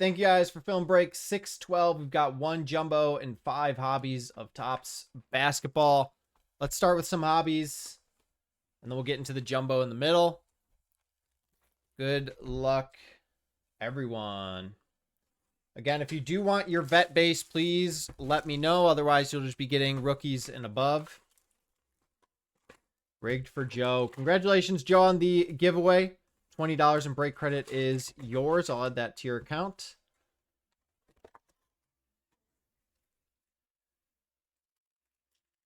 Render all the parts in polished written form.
Thank you guys for film break 612. We've got 1 jumbo and 5 hobbies of Topps basketball. Let's start with some hobbies, and then we'll get into the jumbo in the middle. Good luck, everyone. Again, if you do want your vet base, please let me know. Otherwise, you'll just be getting rookies and above. Rigged for Joe. Congratulations, Joe, on the giveaway. $20 in break credit is yours. I'll add that to your account.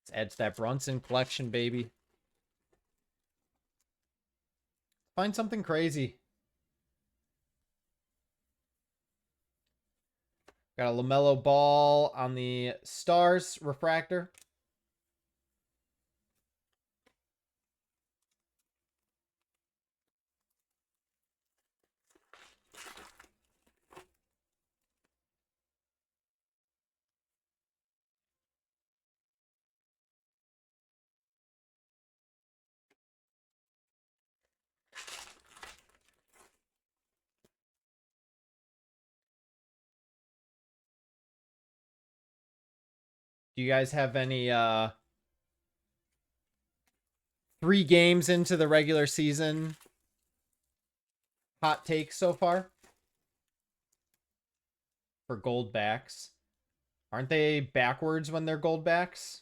Let's add to that Brunson collection, baby. Find something crazy. Got a LaMelo Ball on the Stars refractor. Do you guys have any 3 games into the regular season hot takes so far for gold backs? Aren't they backwards when they're gold backs?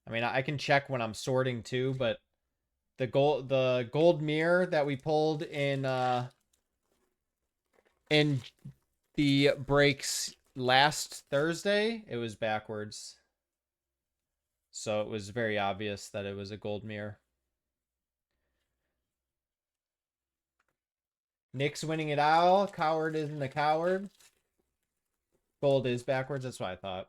I mean, I can check when I'm sorting too, but the gold mirror that we pulled in the breaks last Thursday, it was backwards. So it was very obvious that it was a gold mirror. Nick's winning it out. Coward isn't a coward. Gold is backwards. That's what I thought.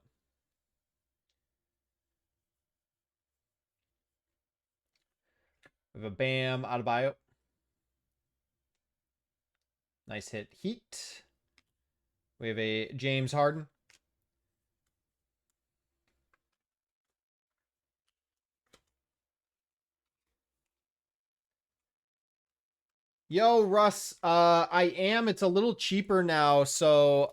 We have a Bam Adebayo. Nice hit. Heat. We have a James Harden. Yo, Russ, I am. It's a little cheaper now, so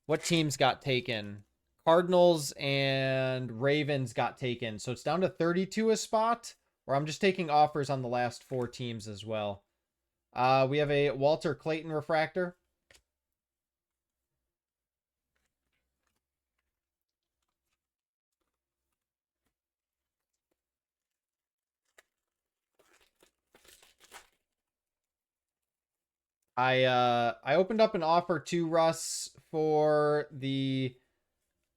what teams got taken? Cardinals and Ravens got taken. So it's down to 32 a spot, or I'm just taking offers on the last 4 teams as well. We have a Walter Clayton refractor. I opened up an offer to Russ for the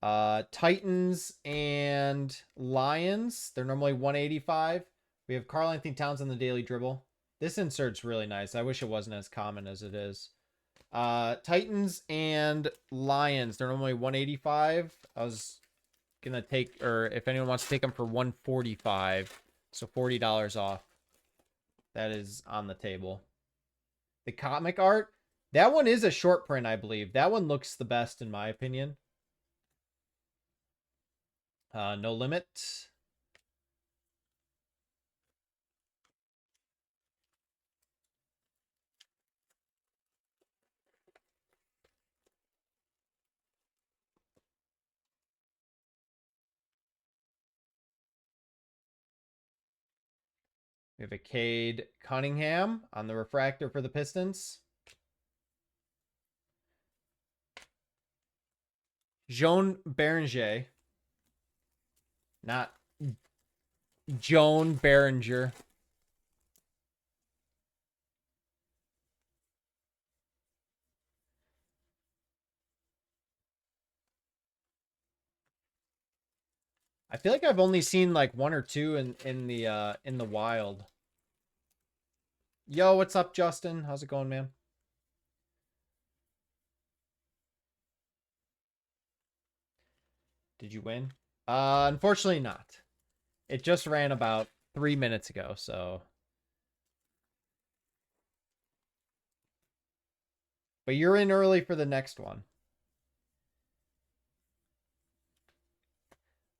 Titans and Lions. They're normally 185. We have Karl-Anthony Towns on the daily dribble. This insert's really nice. I wish it wasn't as common as it is. Titans and Lions. They're normally 185. I was gonna take, or if anyone wants to take them for 145, so $40 off. That is on the table. The comic art, that one is a short print, I believe. That one looks the best in my opinion. No limit. We have a Cade Cunningham on the refractor for the Pistons. Joan Berenger. Not Joan Berenger. I feel like I've only seen like 1 or 2 in the wild. Yo, what's up, Justin? How's it going, man? Did you win? Unfortunately not. It just ran about 3 minutes ago, so. But you're in early for the next one.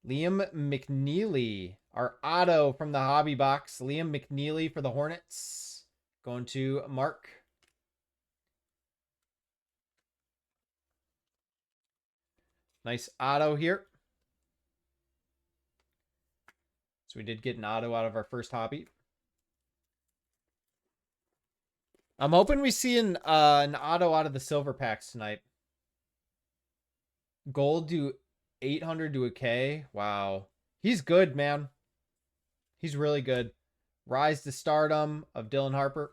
Liam McNeely, our auto from the hobby box. Liam McNeely for the Hornets. Going to Mark. Nice auto here. So we did get an auto out of our first hobby. I'm hoping we see an auto out of the silver packs tonight. Gold do 800 to a K. Wow. He's good, man. He's really good. Rise to Stardom of Dylan Harper.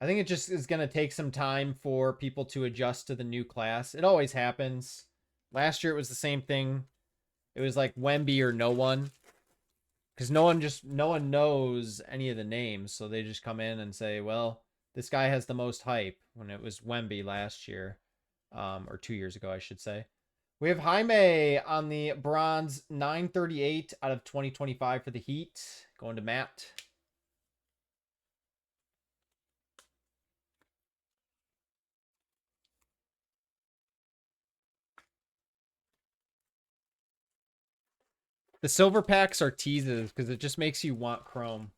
I think it just is going to take some time for people to adjust to the new class. It always happens. Last year it was the same thing. It was like Wemby or no one. Because no one knows any of the names. So they just come in and say, well, this guy has the most hype, when it was Wemby last year. Or 2 years ago, I should say. We have Jaime on the bronze 938 out of 2025 for the Heat. Going to Matt. The silver packs are teases because it just makes you want Chrome.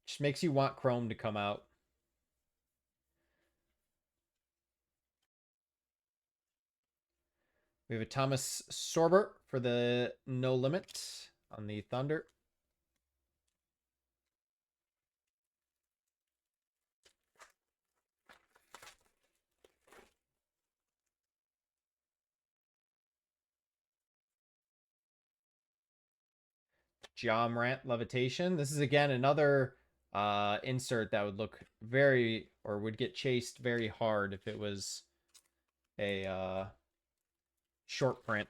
Just makes you want Chrome to come out. We have a Thomas Sorbert for the No Limit on the Thunder. John Morant Levitation. This is again another insert that would look very, or would get chased very hard if it was a short print.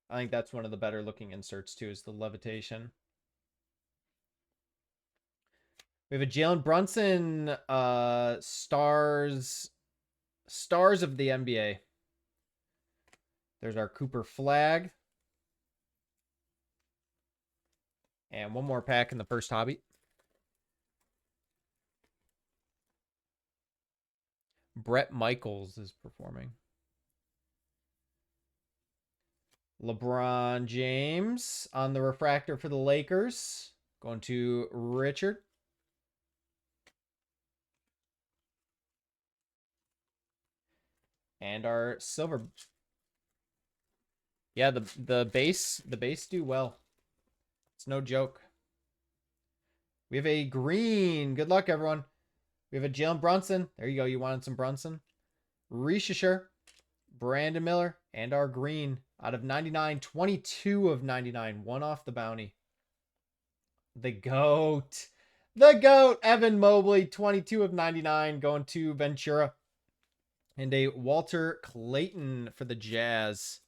I think that's one of the better looking inserts too, is the Levitation. We have a Jalen Brunson stars of the NBA. There's our Cooper flag. And one more pack in the first hobby. Brett Michaels is performing. LeBron James on the refractor for the Lakers. Going to Richard. And our silver. Yeah, the base do well. It's no joke. We have a green. Good luck, everyone. We have a Jalen Brunson. There you go. You wanted some Brunson. Rishisher, Brandon Miller, and our green out of 99. 22 of 99. One off the bounty. The GOAT. The GOAT. Evan Mobley. 22 of 99. Going to Ventura. And a Walter Clayton for the Jazz.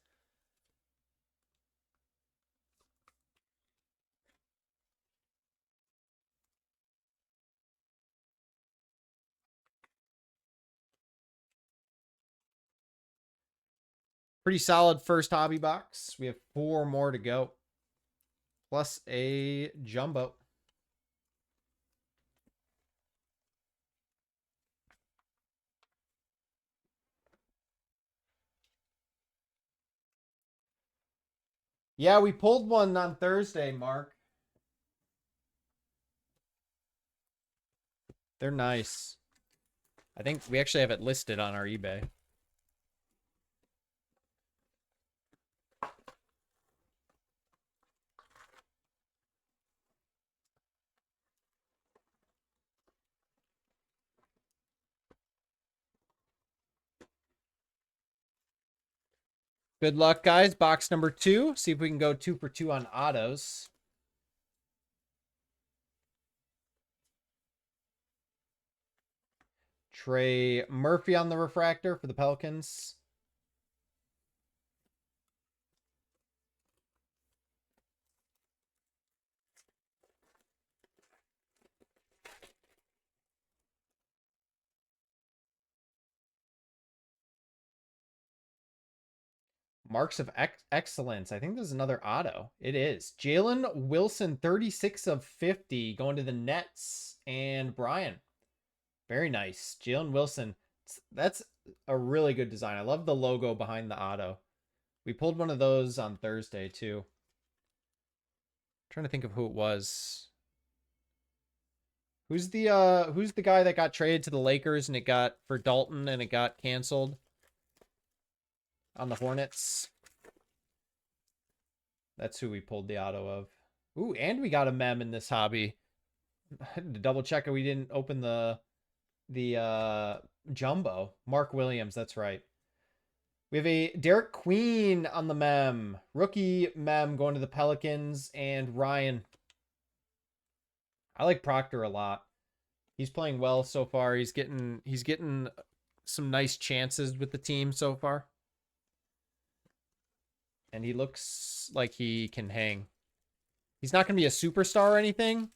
Pretty solid first hobby box. We have 4 more to go. Plus a jumbo. Yeah, we pulled one on Thursday, Mark. They're nice. I think we actually have it listed on our eBay. Good luck, guys. Box number 2. See if we can go 2 for 2 on autos. Trey Murphy on the refractor for the Pelicans. Marks of excellence. I think this is another auto. It is. Jalen Wilson, 36 of 50, going to the Nets. And Brian. Very nice. Jalen Wilson. That's a really good design. I love the logo behind the auto. We pulled one of those on Thursday too. Trying to think of who it was. Who's the guy that got traded to the Lakers and it got for Dalton and it got canceled on the Hornets? That's who we pulled the auto of. Ooh, and we got a mem in this hobby. I had to double check it. We didn't open the jumbo. Mark Williams, that's right. We have a Derek Queen on the mem. Rookie mem going to the Pelicans and Ryan. I like Proctor a lot. He's playing well so far. He's getting some nice chances with the team so far. And he looks like he can hang. He's not going to be a superstar or anything,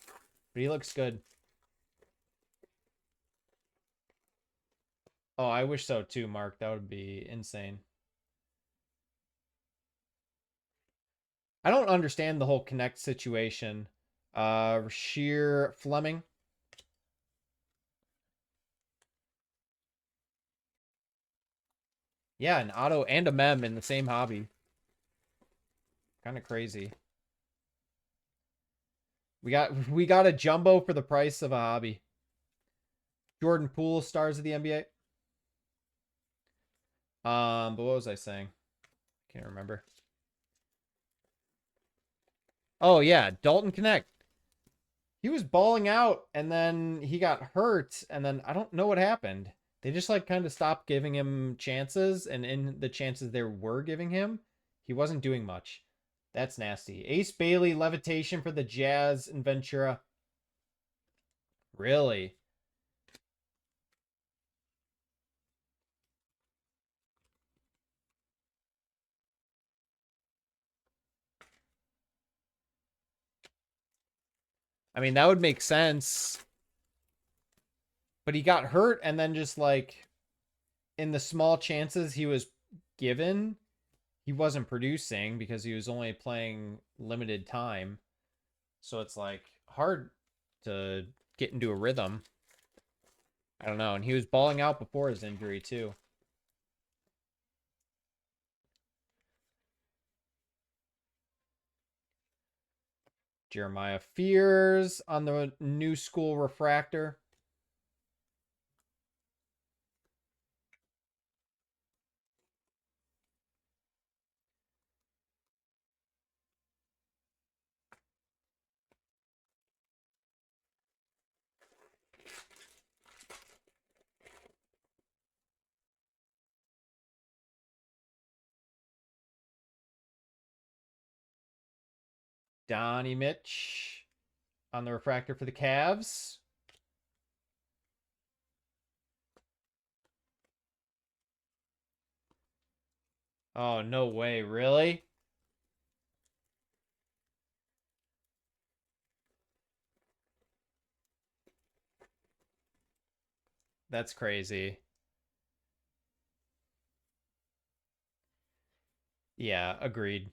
but he looks good. Oh, I wish so too, Mark. That would be insane. I don't understand the whole Connect situation. Rasheer Fleming. Yeah, an auto and a mem in the same hobby. Kind of crazy. We got a jumbo for the price of a hobby. Jordan Poole, stars of the NBA. But what was I saying? Can't remember. Oh yeah, Dalton Connect. He was balling out and then he got hurt and then I don't know what happened. They just like kind of stopped giving him chances, and in the chances they were giving him, he wasn't doing much. That's nasty. Ace Bailey, levitation for the Jazz and Ventura. Really? I mean, that would make sense. But he got hurt and then just like in the small chances he was given, he wasn't producing because he was only playing limited time. So it's like hard to get into a rhythm. I don't know. And he was balling out before his injury too. Jeremiah Fears on the new school refractor. Donnie Mitch on the refractor for the Cavs. Oh, no way. Really? That's crazy. Yeah, agreed.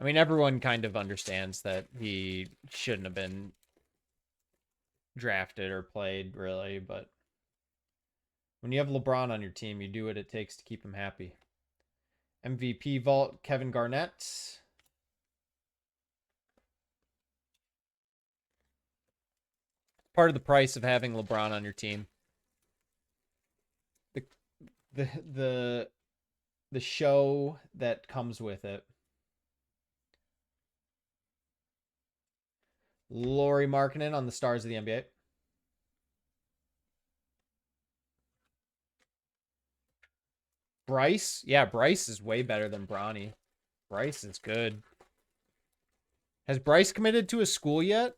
I mean, everyone kind of understands that he shouldn't have been drafted or played, really, but when you have LeBron on your team, you do what it takes to keep him happy. MVP vault, Kevin Garnett. Part of the price of having LeBron on your team. The the the the show that comes with it. Lauri Markkanen on the stars of the NBA. Bryce? Yeah, Bryce is way better than Bronny. Bryce is good. Has Bryce committed to a school yet?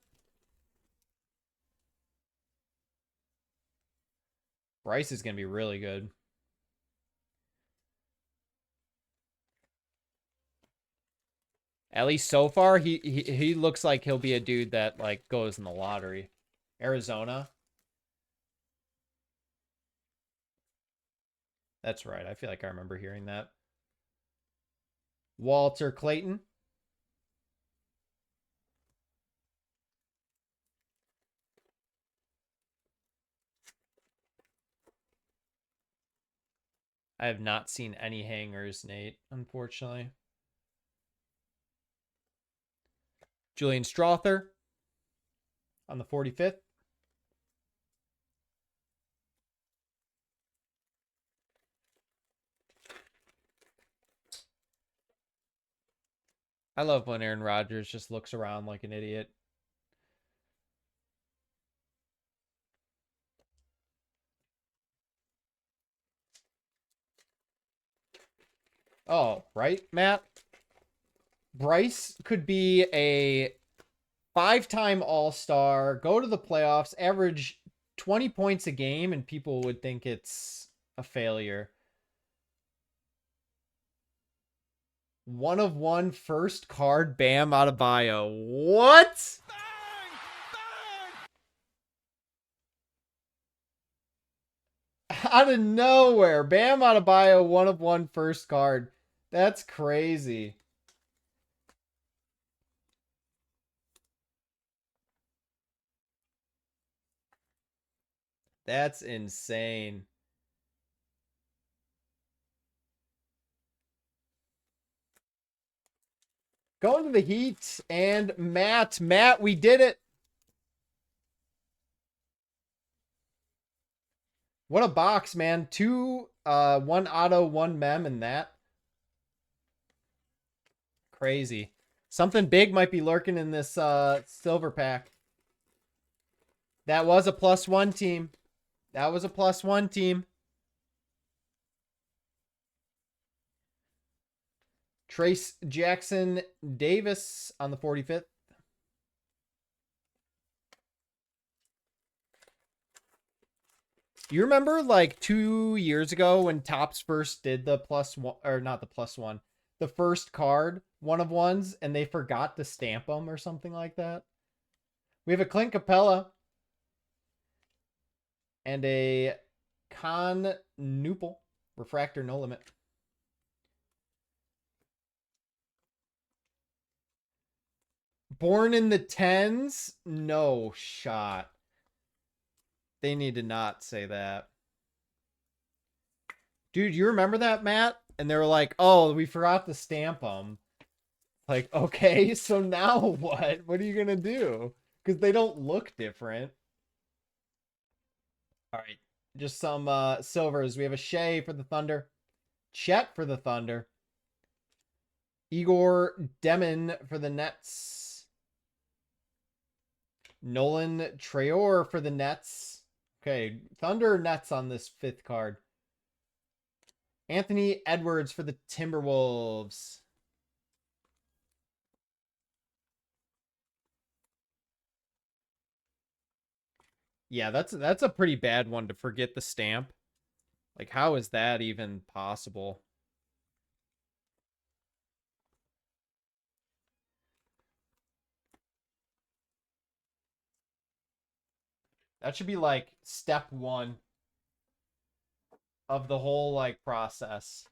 Bryce is going to be really good. At least so far, he looks like he'll be a dude that like goes in the lottery. Arizona. That's right. I feel like I remember hearing that. Walter Clayton. I have not seen any hangers, Nate, unfortunately. Julian Strother on the 45th. I love when Aaron Rodgers just looks around like an idiot. Oh, right, Matt? Bryce could be a 5-time All-Star, go to the playoffs, average 20 points a game, and people would think it's a failure. 1/1 first card, Bam Adebayo. What? Out of nowhere, Bam Adebayo, 1/1 first card. That's crazy. That's insane. Going to the Heat and Matt. Matt, we did it. What a box, man. 2, 1 auto, 1 mem, and that. Crazy. Something big might be lurking in this silver pack. That was a +1 team. That was a +1 team. Trace Jackson Davis on the 45th. You remember like 2 years ago when Topps first did the +1, or not the +1, the first card, 1/1s, and they forgot to stamp them or something like that? We have a Clint Capella and a Con Newple. Refractor no limit. Born in the 10s? No shot. They need to not say that. Dude, you remember that, Matt? And they were like, oh, we forgot to stamp them. Like, okay, so now what? What are you going to do? Because they don't look different. All right. Just some silvers. We have a Shea for the Thunder. Chet for the Thunder. Igor Demon for the Nets. Nolan Traore for the Nets. Okay, Thunder Nets on this 5th card. Anthony Edwards for the Timberwolves. Yeah, that's a pretty bad one to forget the stamp. Like, how is that even possible? That should be like step 1 of the whole like process.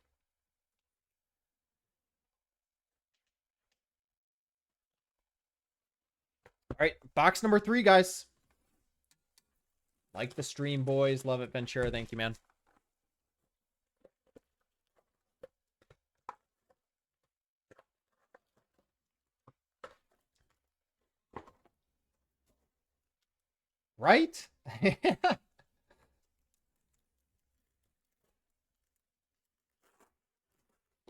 All right, box number 3, guys. Like the stream, boys. Love it, Ventura. Thank you, man. Right?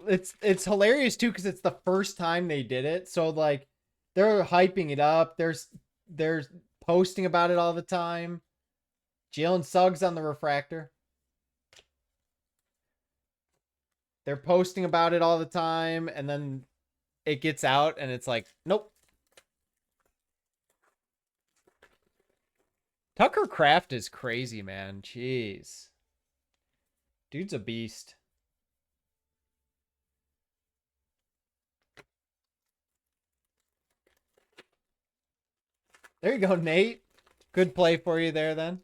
it's hilarious too because it's the first time they did it. So like they're hyping it up. There's posting about it all the time. Jalen Suggs on the refractor. They're posting about it all the time, and then it gets out, and it's like, nope. Tucker Kraft is crazy, man. Jeez. Dude's a beast. There you go, Nate. Good play for you there, then.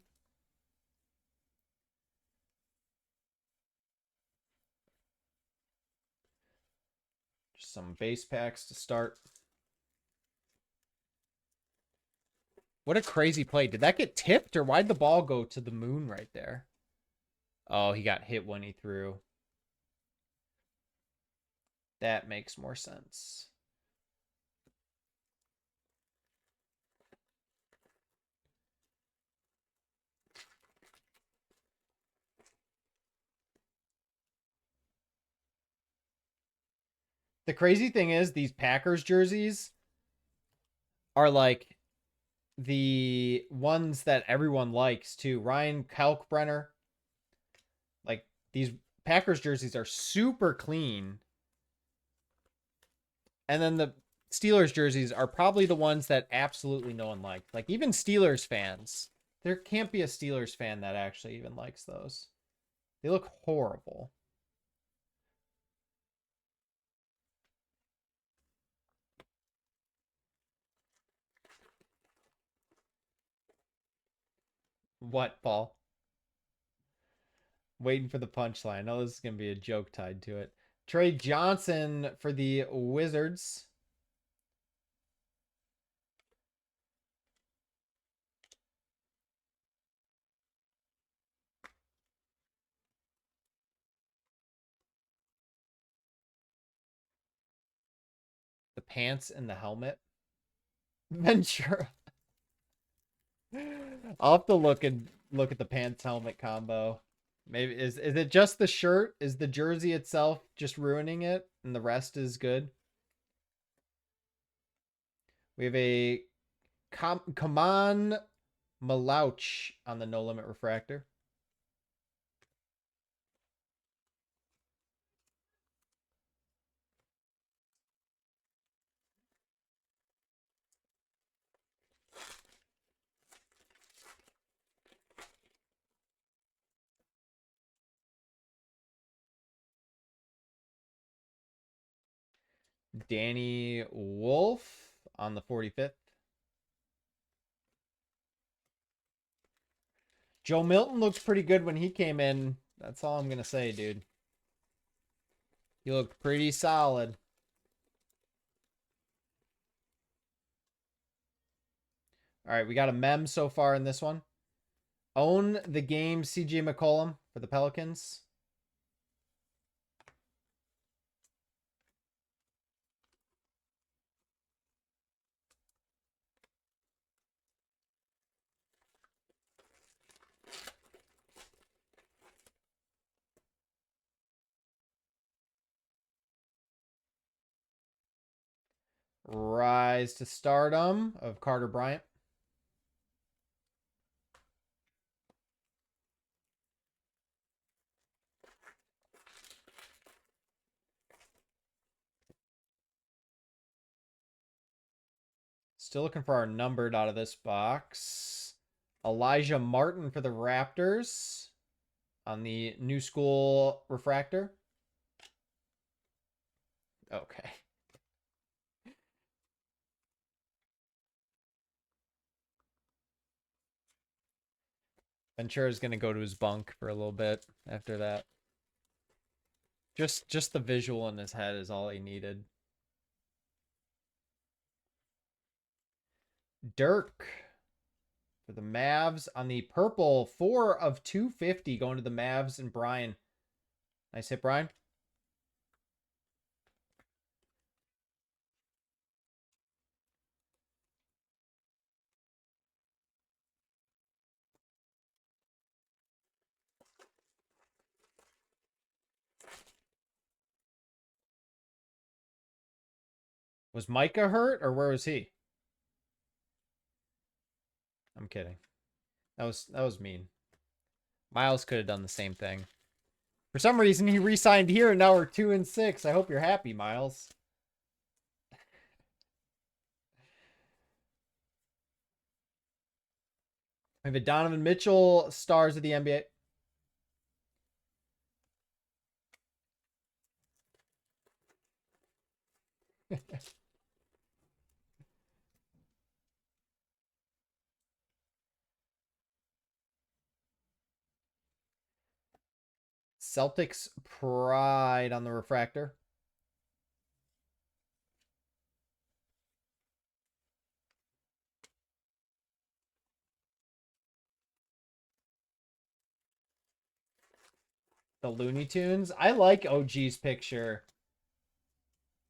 Just some base packs to start. What a crazy play. Did that get tipped, or why'd the ball go to the moon right there? Oh, he got hit when he threw. That makes more sense. The crazy thing is these Packers jerseys are like the ones that everyone likes too. Ryan Kalkbrenner. Like these Packers jerseys are super clean. And then the Steelers jerseys are probably the ones that absolutely no one liked. Like even Steelers fans. There can't be a Steelers fan that actually even likes those. They look horrible. What, Paul? Waiting for the punchline. I know this is going to be a joke tied to it. Trey Johnson for the Wizards. The pants and the helmet. Ventura. I'll have to look at the pants helmet combo. Maybe is it just the shirt? Is the jersey itself just ruining it and the rest is good? We have a Kaman Malouch on the No Limit Refractor. Danny Wolf on the 45th. Joe Milton looked pretty good when he came in. That's all I'm going to say, dude. He looked pretty solid. All right, we got a mem so far in this one. Own the game, CJ McCollum for the Pelicans. Rise to Stardom of Carter Bryant. Still looking for our numbered out of this box. Elijah Martin for the Raptors on the New School Refractor. Okay. Ventura's going to go to his bunk for a little bit after that. Just the visual in his head is all he needed. Dirk for the Mavs on the purple. 4 of 250 going to the Mavs and Brian. Nice hit, Brian. Was Micah hurt or where was he? I'm kidding. That was mean. Miles could have done the same thing. For some reason, he re-signed here, and now we're 2-6. I hope you're happy, Miles. We have a Donovan Mitchell, stars of the NBA. Celtics pride on the refractor. The Looney Tunes. I like OG's picture.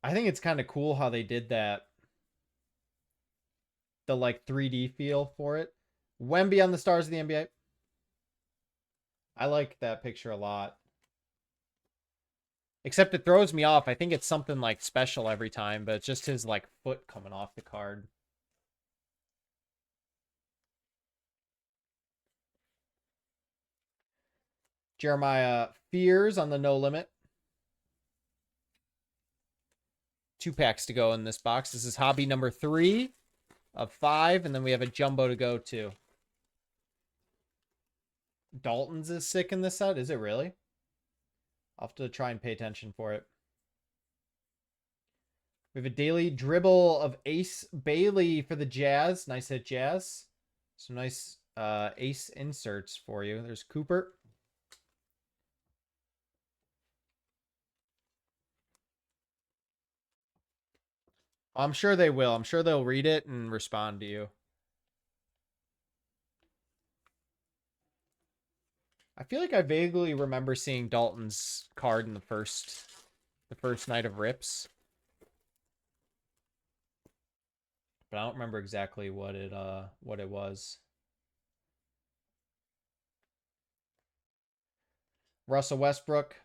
I think it's kind of cool how they did that. The like 3D feel for it. Wemby on the Stars of the NBA. I like that picture a lot. Except it throws me off. I think it's something like special every time, but it's just his like foot coming off the card. Jeremiah Fears on the No Limit. 2 packs to go in this box. This is hobby number 3 of 5, and then we have a jumbo to go to. Dalton's is sick in this set. Is it really? I'll have to try and pay attention for it. We have a daily dribble of Ace Bailey for the Jazz. Nice hit, Jazz. Some nice ace inserts for you. There's Cooper. I'm sure they will. I'm sure they'll read it and respond to you. I feel like I vaguely remember seeing Dalton's card in the first night of rips. But I don't remember exactly what it was. Russell Westbrook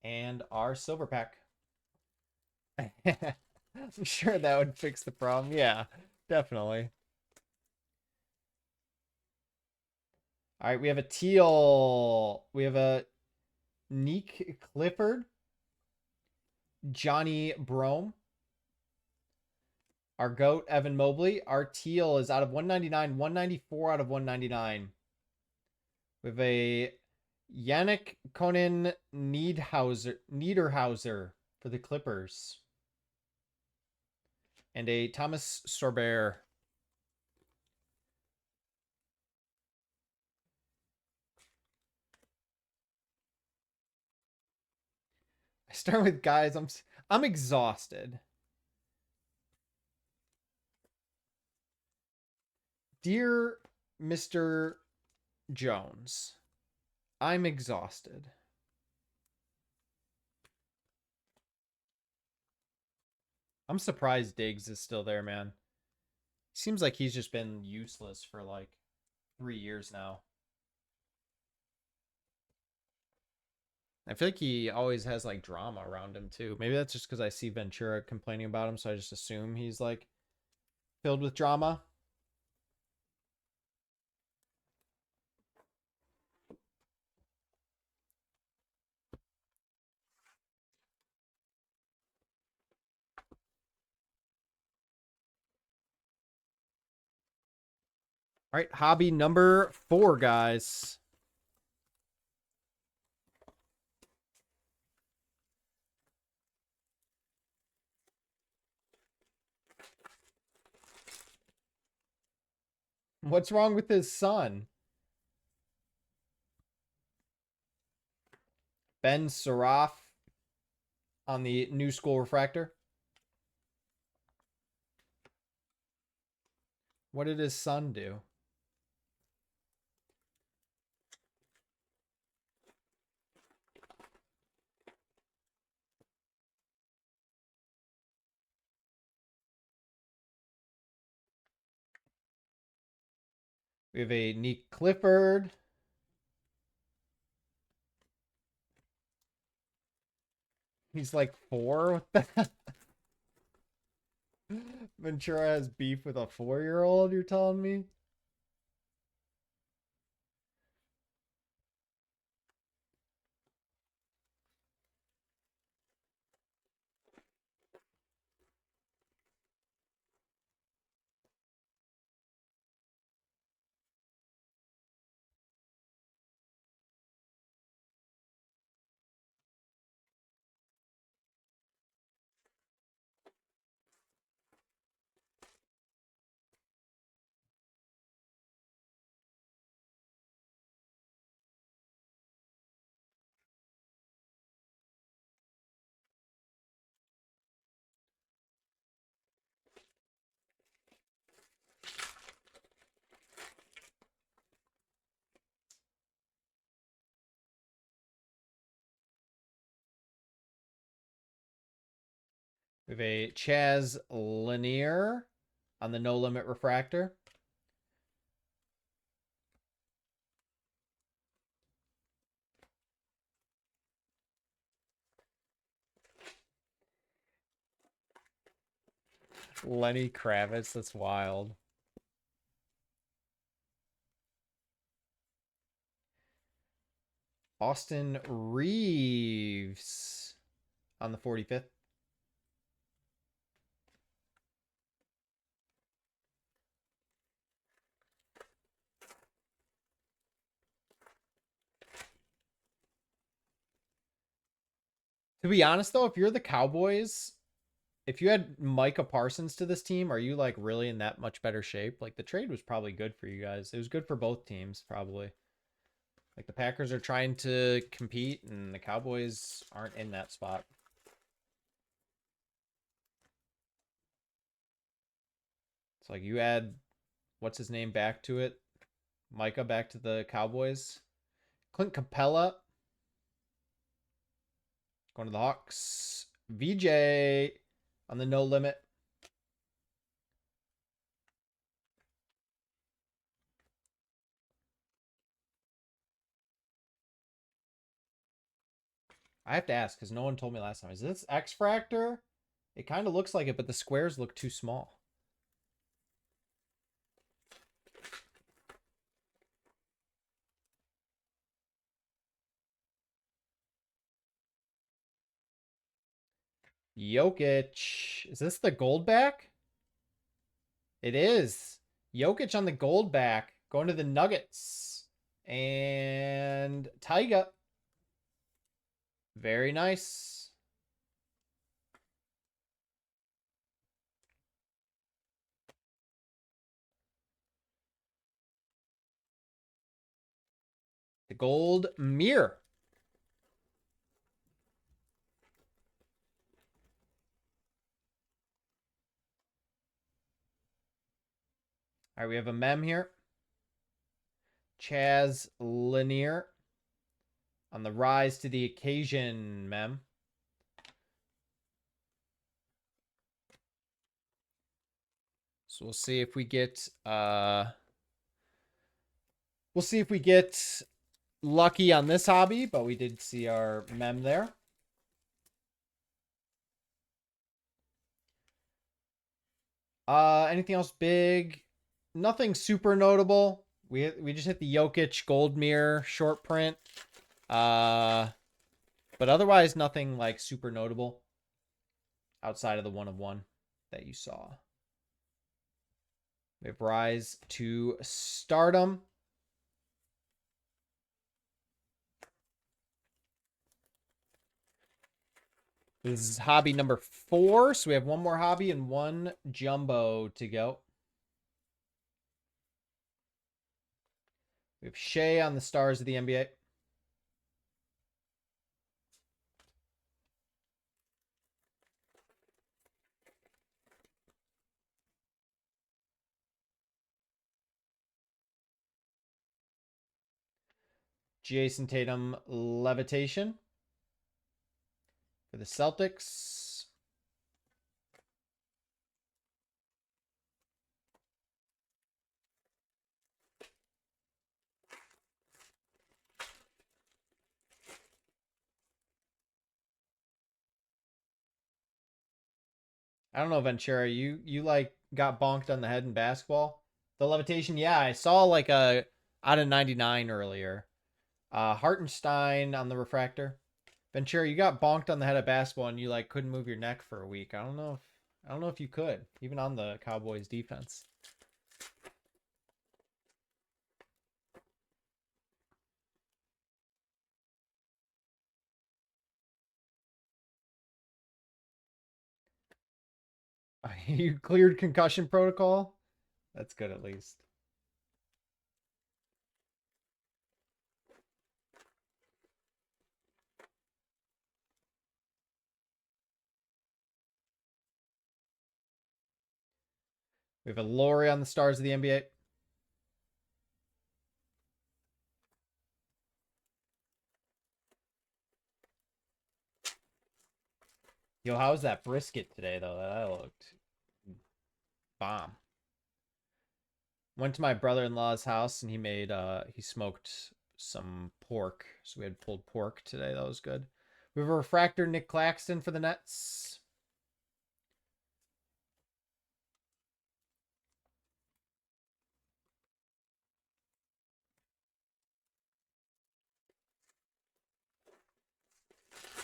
and our silver pack. I'm sure that would fix the problem. Yeah, definitely. All right, we have a teal. We have a Neek Clifford. Johnny Brome. Our GOAT, Evan Mobley. Our teal is out of 199, 194 out of 199. We have a Yannick Conan Niederhauser for the Clippers. And a Thomas Sorber. I start with guys. I'm exhausted. Dear Mr. Jones, I'm exhausted. I'm surprised Diggs is still there, man. Seems like he's just been useless for like 3 years now. I feel like he always has like drama around him too. Maybe that's just because I see Ventura complaining about him, so I just assume he's like filled with drama. All right, hobby number 4, guys. What's wrong with his son? Ben Saraf on the New School Refractor. What did his son do? We have a Neek Clifford. He's like 4. What the Ventura has beef with a 4-year-old, you're telling me? We have a Chaz Lanier on the No Limit Refractor. Lenny Kravitz, that's wild. Austin Reeves on the 45th. To be honest, though, if you're the Cowboys, if you had Micah Parsons to this team, are you like really in that much better shape? Like the trade was probably good for you guys. It was good for both teams, probably. Like the Packers are trying to compete, and the Cowboys aren't in that spot. It's like you add what's his name back to it, Micah back to the Cowboys. Clint Capella going to the Hawks. VJ on the No Limit. I have to ask because no one told me last time. Is this X Fractor? It kind of looks like it, but the squares look too small. Jokic. Is this the gold back? It is. Jokic on the gold back. Going to the Nuggets. And Tyga. Very nice. The gold mirror. All right, we have a mem here. Chaz Lanier on the rise to the occasion, mem. So we'll see if we get lucky on this hobby, but we did see our mem there. Anything else big? Nothing super notable. We just hit the Jokic gold mirror short print. But otherwise nothing like super notable outside of the 1 of 1 that you saw. We have Rise to Stardom. This is hobby number 4, so we have one more hobby and one jumbo to go. We have Shea on the stars of the NBA. Jason Tatum levitation for the Celtics. I don't know, Ventura. You like got bonked on the head in basketball. The levitation, yeah, I saw like a out of 99 earlier. Hartenstein on the refractor. Ventura, you got bonked on the head of basketball and you like couldn't move your neck for a week. I don't know if you could, even on the Cowboys defense. You cleared concussion protocol? That's good at least. We have a Laurie on the stars of the NBA. Yo, how was that brisket today, though? That looked bomb. Went to my brother-in-law's house and he smoked some pork. So we had pulled pork today. That was good. We have a refractor Nick Claxton for the Nets.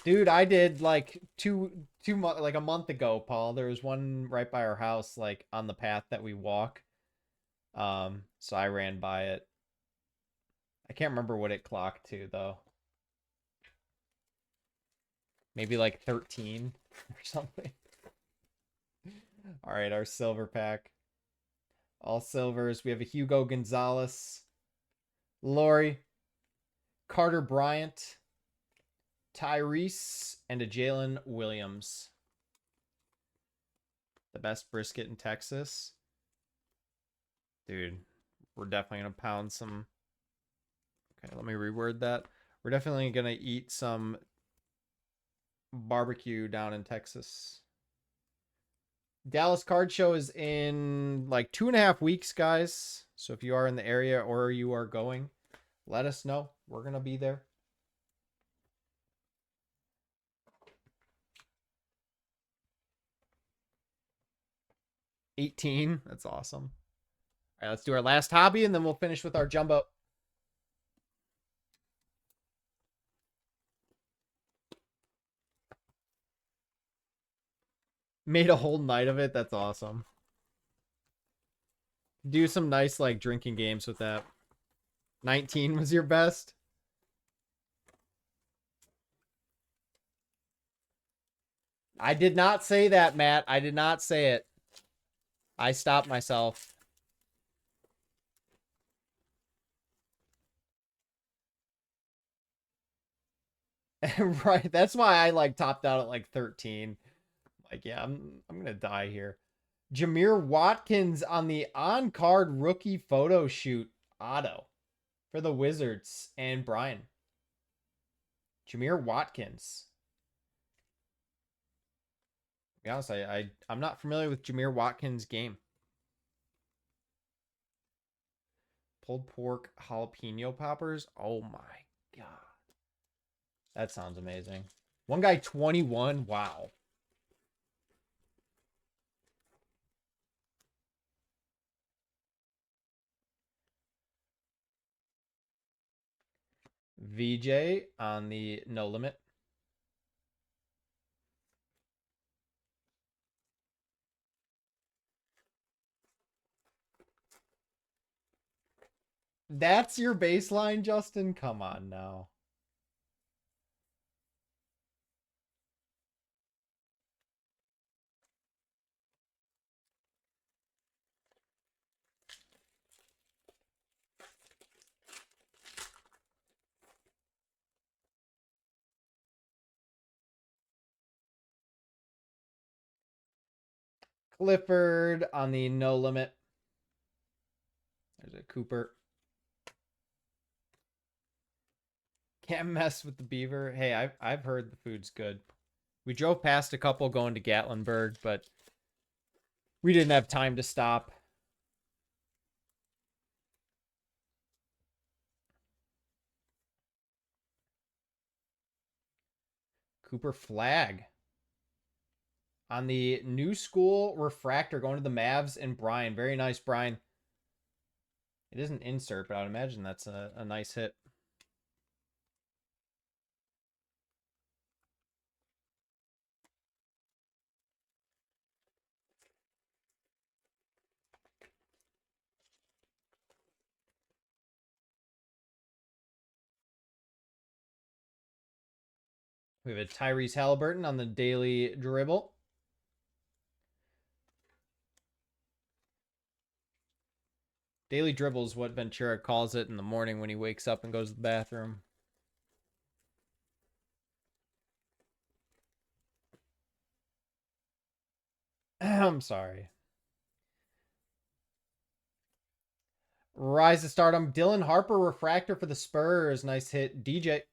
Dude, I did like like a month ago, Paul. There was one right by our house, like on the path that we walk. So I ran by it. I can't remember what it clocked to though. Maybe like 13 or something. All right, our silver pack. All silvers. We have a Hugo Gonzalez, Lori, Carter Bryant, Tyrese, and a Jalen Williams. The best brisket in Texas. Dude, we're definitely going to pound some. Okay, let me reword that. We're definitely going to eat some barbecue down in Texas. Dallas Card Show is in like 2.5 weeks, guys. So if you are in the area or you are going, let us know. We're going to be there. $18. That's awesome. All right, let's do our last hobby and then we'll finish with our jumbo. Made a whole night of it. That's awesome. Do some nice like drinking games with that. 19 was your best. I did not say that, Matt. I did not say it. I stopped myself. Right. That's why I like topped out at like 13. Like, yeah, I'm gonna die here. Jameer Watkins on the on-card rookie photo shoot auto for the Wizards and Brian. Jameer Watkins. To be honest, I'm not familiar with Jameer Watkins' game. Pulled pork jalapeno poppers. Oh my god. That sounds amazing. One guy 21. Wow. VJ on the no limit. That's your baseline, Justin? Come on now. Clifford on the no limit. There's a Cooper. Can't mess with the beaver. Hey, I've heard the food's good. We drove past a couple going to Gatlinburg, but we didn't have time to stop. Cooper flag. On the new school refractor going to the Mavs and Brian. Very nice, Brian. It is an insert, but I would imagine that's a nice hit. We have a Tyrese Halliburton on the daily dribble. Daily dribble is what Ventura calls it in the morning when he wakes up and goes to the bathroom. I'm sorry. Rise to stardom. Dylan Harper refractor for the Spurs. Nice hit. DJ.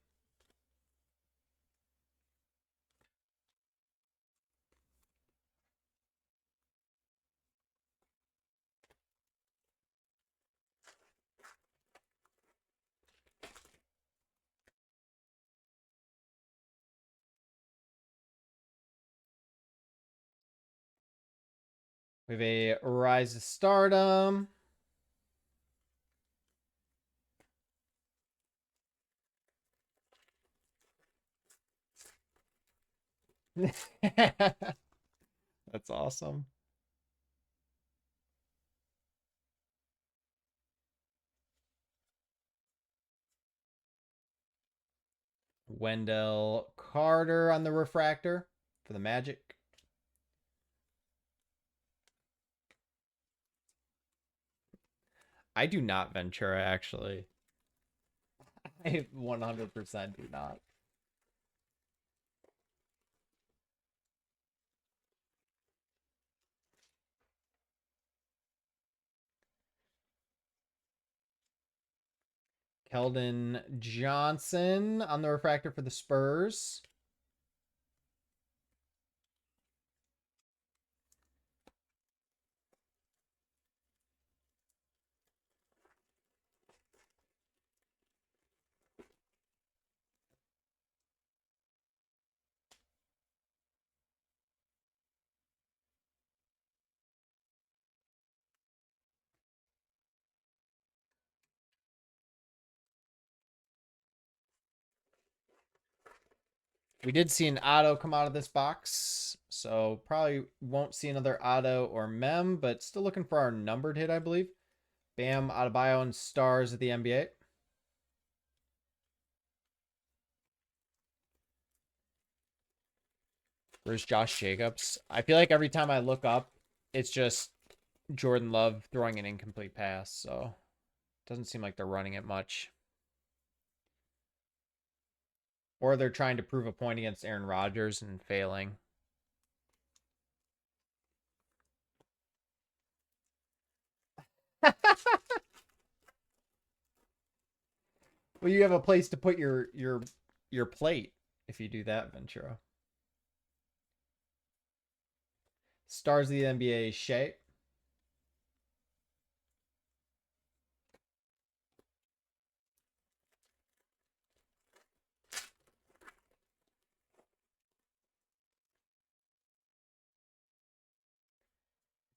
We have a Rise to Stardom. That's awesome. Wendell Carter on the refractor for the Magic. I do not Ventura, actually. I 100% do not. Keldon Johnson on the refractor for the Spurs. We did see an auto come out of this box, so probably won't see another auto or mem, but still looking for our numbered hit, I believe. Bam Adebayo and Stars at the NBA. Where's Josh Jacobs? I feel like every time I look up, it's just Jordan Love throwing an incomplete pass, so it doesn't seem like they're running it much. Or they're trying to prove a point against Aaron Rodgers and failing. Well, you have a place to put your plate if you do that, Ventura. Stars of the NBA, Shea.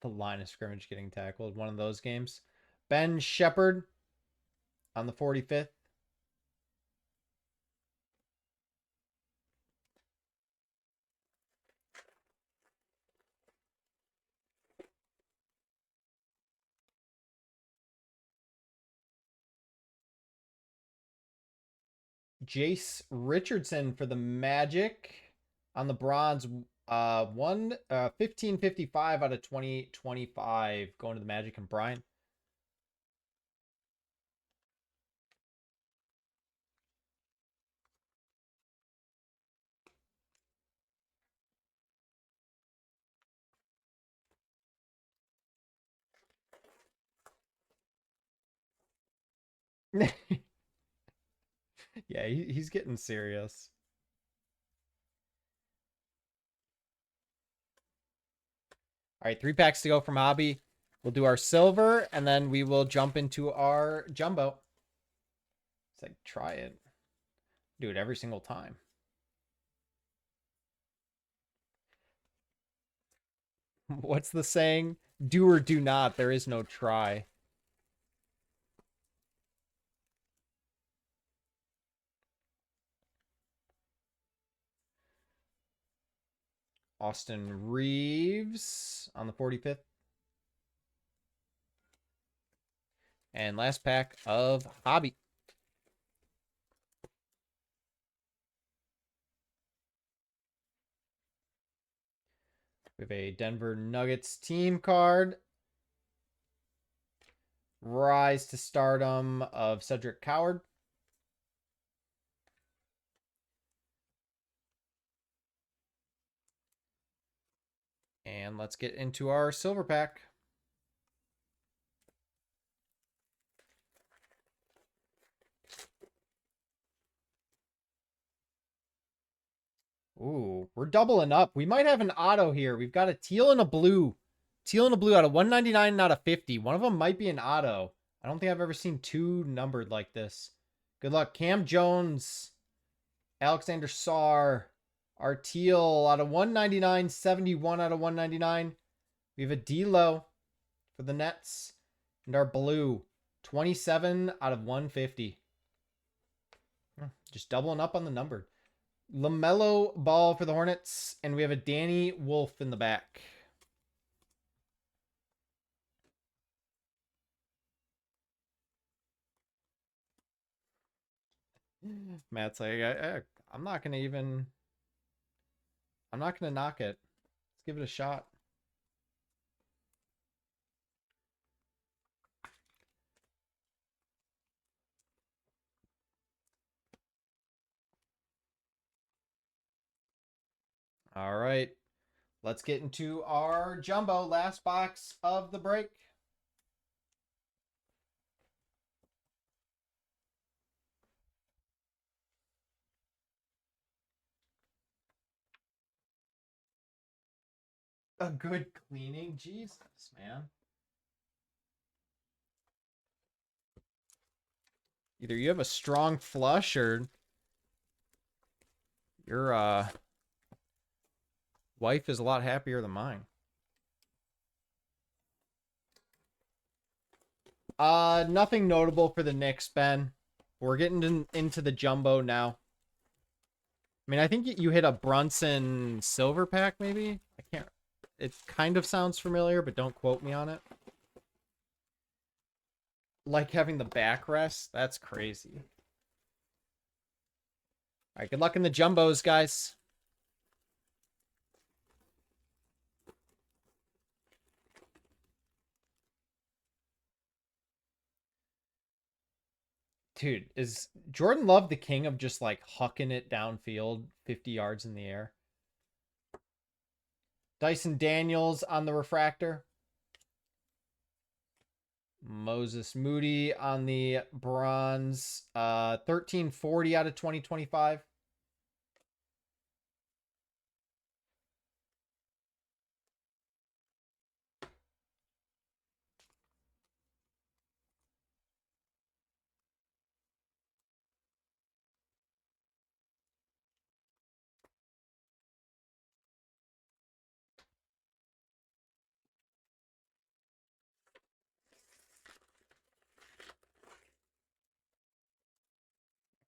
The line of scrimmage getting tackled. One of those games. Ben Shepard on the 45th. Jace Richardson for the Magic on the bronze. 1555 out of 2025 going to the Magic and Brian. Yeah, he's getting serious. All right, 3 packs to go from Hobby. We'll do our silver, and then we will jump into our jumbo. It's like, try it. Do it every single time. What's the saying? Do or do not. There is no try. Austin Reeves on the 45th. And last pack of Hobby. We have a Denver Nuggets team card. Rise to Stardom of Cedric Coward. And let's get into our silver pack. Ooh, we're doubling up. We might have an auto here. We've got a teal and a blue. Teal and a blue out of 199 and out of 50. One of them might be an auto. I don't think I've ever seen 2 numbered like this. Good luck. Cam Jones. Alexander Sarr. Our teal out of 199. 71 out of 199. We have a D-Lo for the Nets. And our blue, 27 out of 150. Just doubling up on the number. LaMelo Ball for the Hornets. And we have a Danny Wolf in the back. Matt's like, I'm not going to even... I'm not going to knock it. Let's give it a shot. All right. Let's get into our jumbo last box of the break. A good cleaning? Jesus, man. Either you have a strong flush or your wife is a lot happier than mine. Nothing notable for the Knicks, Ben. We're getting into the jumbo now. I mean, I think you hit a Brunson silver pack, maybe? I can't... It kind of sounds familiar, but don't quote me on it. Like having the backrest? That's crazy. All right, good luck in the jumbos, guys. Dude, is Jordan Love the king of just like hucking it downfield 50 yards in the air? Dyson Daniels on the refractor. Moses Moody on the bronze. 1340 out of 2025.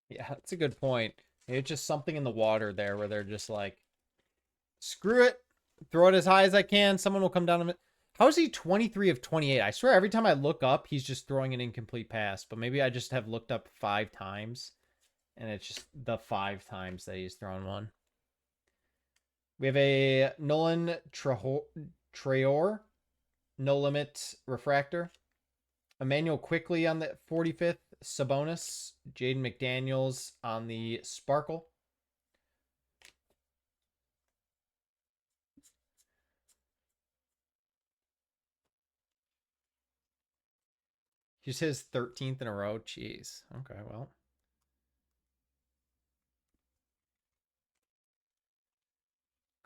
Yeah, that's a good point. It's just something in the water there where they're just like, screw it. Throw it as high as I can. Someone will come down to it. How is he 23 of 28? I swear every time I look up, he's just throwing an incomplete pass. But maybe I just have looked up 5 times. And it's just the 5 times that he's thrown one. We have a Nolan Traore. No limit refractor. Emmanuel Quickly on the 45th. Sabonis. Jaden McDaniels on the Sparkle. He's his 13th in a row. Jeez. Okay, well.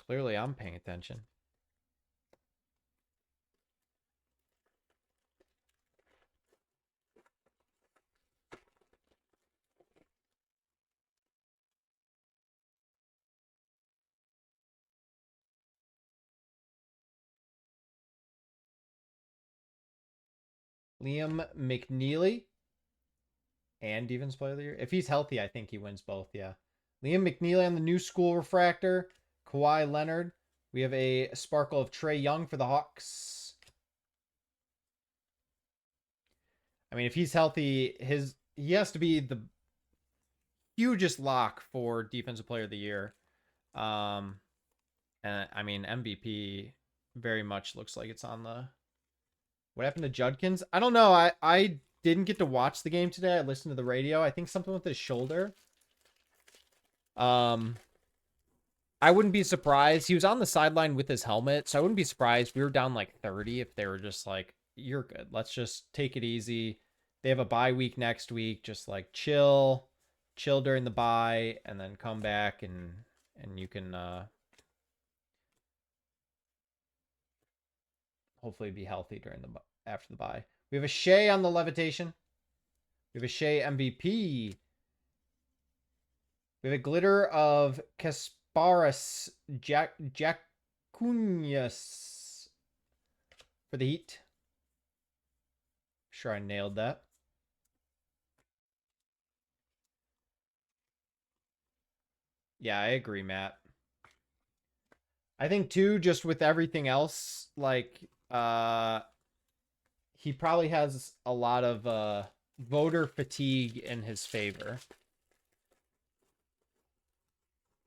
Clearly I'm paying attention. Liam McNeely and Defense Player of the Year. If he's healthy, I think he wins both, yeah. Liam McNeely on the New School Refractor. Kawhi Leonard. We have a Sparkle of Trae Young for the Hawks. I mean, if he's healthy, he has to be the hugest lock for Defensive Player of the Year. And I mean, MVP very much looks like it's on the... What happened to Judkins? I don't know. I didn't get to watch the game today. I listened to the radio. I think something with his shoulder. I wouldn't be surprised. He was on the sideline with his helmet, so I wouldn't be surprised. We were down like 30 if they were just like, you're good. Let's just take it easy. They have a bye week next week. Just like chill during the bye, and then come back and you can hopefully be healthy during the after the bye. We have a Shea on the levitation. We have a Shea MVP. We have a glitter of Kasparas Jacunius. for the Heat. Sure, I nailed that. Yeah, I agree, Matt. I think too, just with everything else, like he probably has a lot of voter fatigue in his favor.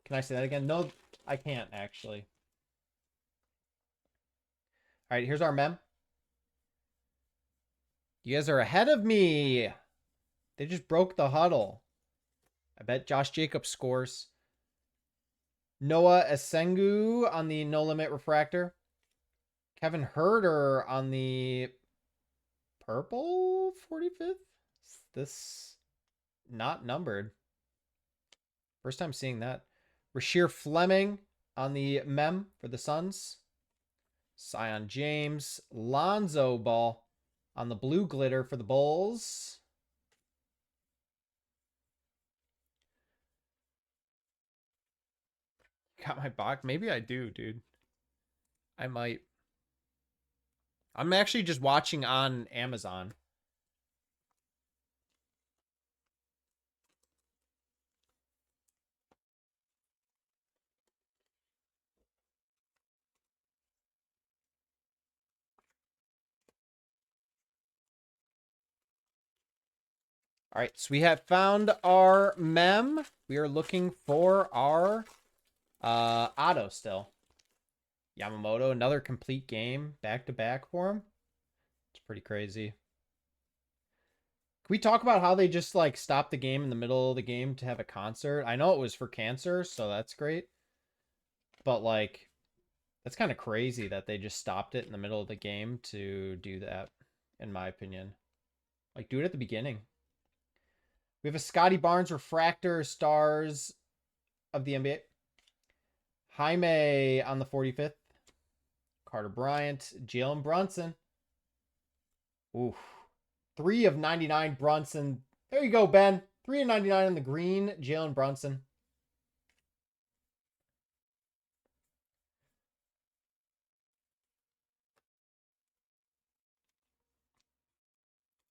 Can I say that again? No, I can't actually. All right, here's our mem. You guys are ahead of me. They just broke the huddle. I bet Josh Jacobs scores. Noah Esengu on the No Limit Refractor. Kevin Herter on the purple 45th. Is this not numbered? First time seeing that. Rasheer Fleming on the mem for the Suns. Sion James. Lonzo Ball on the blue glitter for the Bulls. Got my box? Maybe I do, dude. I might. I'm actually just watching on Amazon. All right, so we have found our mem. We are looking for our auto still. Yamamoto, another complete game back to back for him. It's pretty crazy. Can we talk about how they just like stopped the game in the middle of the game to have a concert? I know it was for cancer, so that's great. But like, that's kind of crazy that they just stopped it in the middle of the game to do that, in my opinion. Like, do it at the beginning. We have a Scotty Barnes refractor stars of the NBA. Jaime on the 45th. Carter Bryant. Jalen Brunson. Ooh. 3 of 99 Brunson. There you go, Ben. 3 of 99 on the green. Jalen Brunson.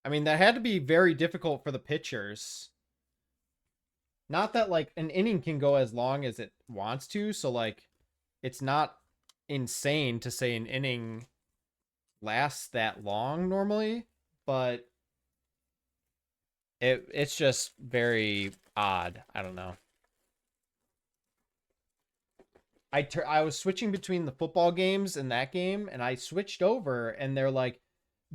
I mean, that had to be very difficult for the pitchers. Not that, like, an inning can go as long as it wants to. So, like, it's not insane to say an inning lasts that long normally. But it's just very odd. I don't know. I was switching between the football games and that game, and I switched over, and they're like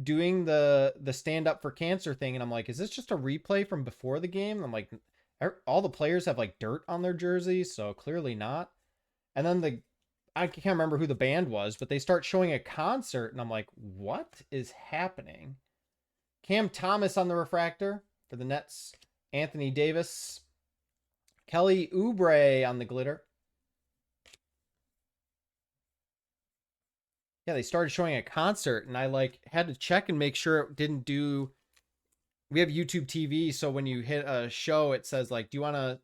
doing the stand up for cancer thing, and I'm like, is this just a replay from before the game? And I'm like, all the players have like dirt on their jerseys, so clearly not. And then I can't remember who the band was, but they start showing a concert, and I'm like, what is happening? Cam Thomas on the refractor for the Nets. Anthony Davis. Kelly Oubre on the glitter. Yeah, they started showing a concert, and I like had to check and make sure it didn't do. We have YouTube TV, so when you hit a show, it says like, "Do you want to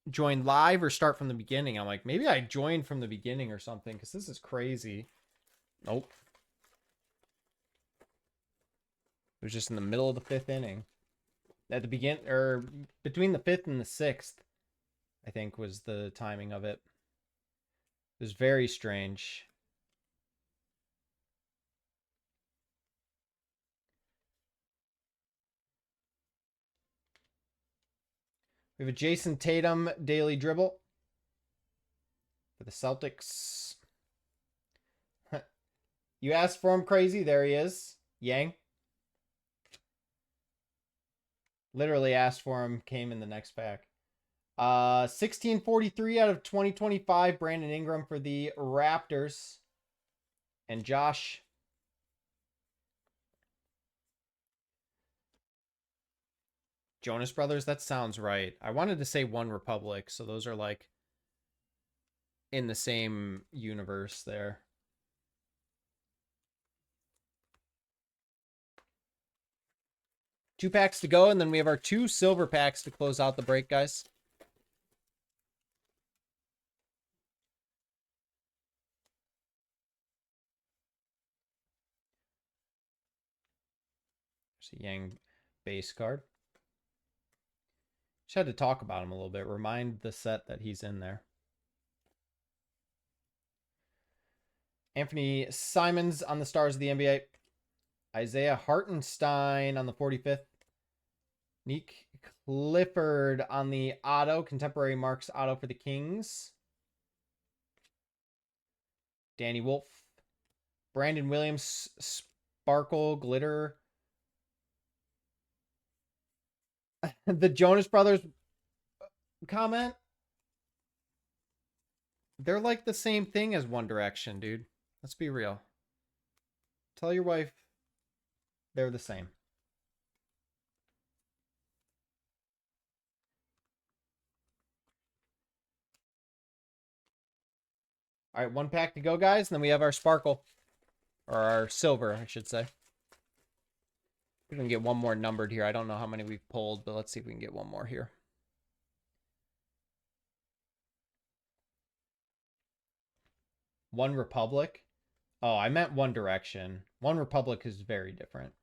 join live or start from the beginning?" I'm like, maybe I joined from the beginning or something because this is crazy. Nope. It was just in the middle of the 5th inning. At the begin or between the 5th and the 6th, I think was the timing of it. It was very strange. We have a Jason Tatum daily dribble for the Celtics. You asked for him, crazy. There he is. Yang. Literally asked for him, came in the next pack. 1643 out of 2025. Brandon Ingram for the Raptors. And Josh. Jonas Brothers, that sounds right. I wanted to say One Republic, so those are like in the same universe there. Two packs to go, and then we have our 2 silver packs to close out the break, guys. There's a Yang base card. Just had to talk about him a little bit. Remind the set that he's in there. Anthony Simons on the Stars of the NBA. Isaiah Hartenstein on the 45th. Nick Clifford on the auto. Contemporary Marks auto for the Kings. Danny Wolf. Brandon Williams. Sparkle Glitter. The Jonas Brothers comment. They're like the same thing as One Direction, dude. Let's be real. Tell your wife they're the same. All right, one pack to go, guys. And then we have our sparkle. Or our silver, I should say. We're going to get one more numbered here. I don't know how many we've pulled, but let's see if we can get one more here. One Republic. Oh, I meant One Direction. One Republic is very different.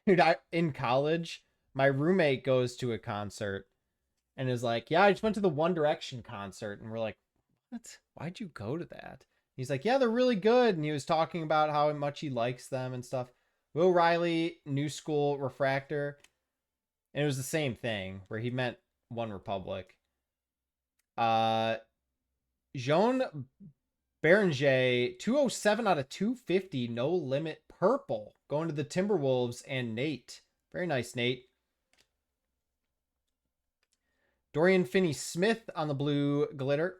Dude, in college, my roommate goes to a concert and is like, yeah, I just went to the One Direction concert. And we're like, what? Why'd you go to that? He's like, yeah, they're really good. And he was talking about how much he likes them and stuff. Will Riley, New School, Refractor. And it was the same thing where he meant One Republic. Jean Beranger, 207 out of 250, no limit purple. Going to the Timberwolves and Nate. Very nice, Nate. Dorian Finney-Smith on the blue glitter.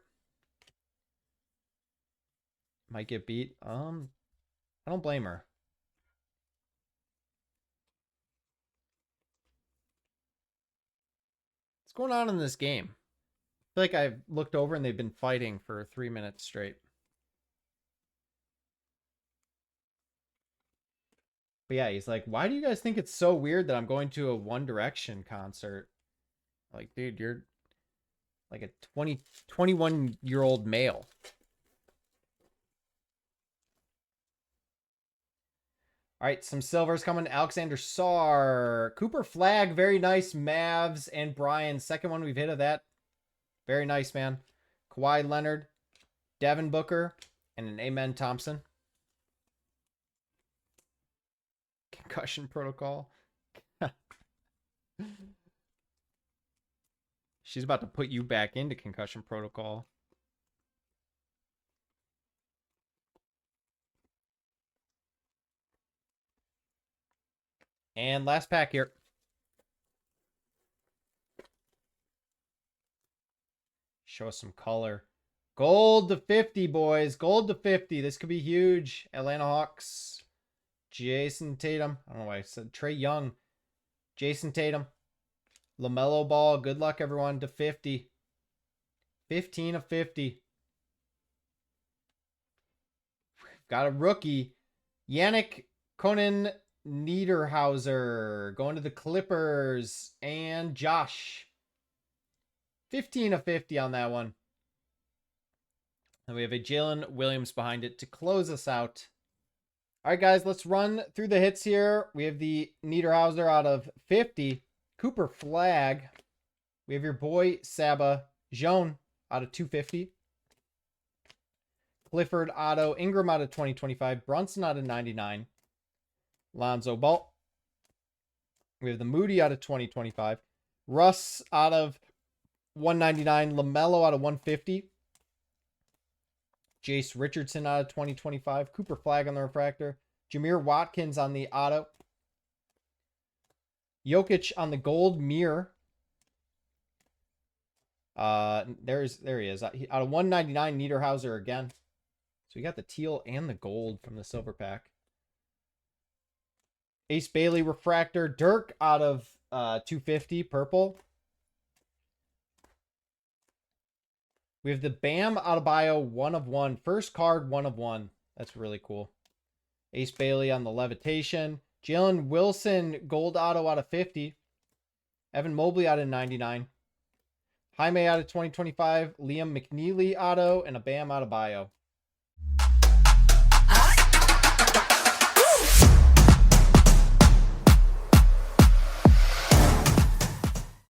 Might get beat. I don't blame her. What's going on in this game? I feel like I've looked over and they've been fighting for 3 minutes straight. But yeah, he's like, why do you guys think it's so weird that I'm going to a One Direction concert? Like, dude, you're like a 21-year-old male. All right, some silvers coming. Alexander Sarr. Cooper Flag, very nice. Mavs and Brian. Second one we've hit of that. Very nice, man. Kawhi Leonard, Devin Booker, and an Amen Thompson. Concussion protocol. She's about to put you back into concussion protocol. And last pack here. Show us some color. Gold to 50, boys. Gold to 50. This could be huge. Atlanta Hawks. Jason Tatum. I don't know why I said Trae Young. Jason Tatum. LaMelo Ball. Good luck, everyone. To 50. 15 of 50. Got a rookie. Yannick Conan Niederhauser. Going to the Clippers. And Josh. 15 of 50 on that one. And we have a Jalen Williams behind it to close us out. All right, guys, let's run through the hits here. We have the Niederhauser out of 50. Cooper Flag. We have your boy Saba Joan out of 250. Clifford auto. Ingram out of 2025. Brunson out of 99. Lonzo Ball. We have the Moody out of 2025. Russ out of 199. LaMelo out of 150. Jace Richardson out of 2025. Cooper Flag on the refractor. Jameer Watkins on the auto. Jokic on the gold mirror. There he is. Out of 199, Niederhauser again. So we got the teal and the gold from the silver pack. Ace Bailey refractor. Dirk out of 250, purple. We have the Bam Adebayo 1 of 1. First card 1 of 1. That's really cool. Ace Bailey on the levitation. Jalen Wilson gold auto out of 50. Evan Mobley out of 99. Jaime out of 2025. Liam McNeely auto and a Bam Adebayo.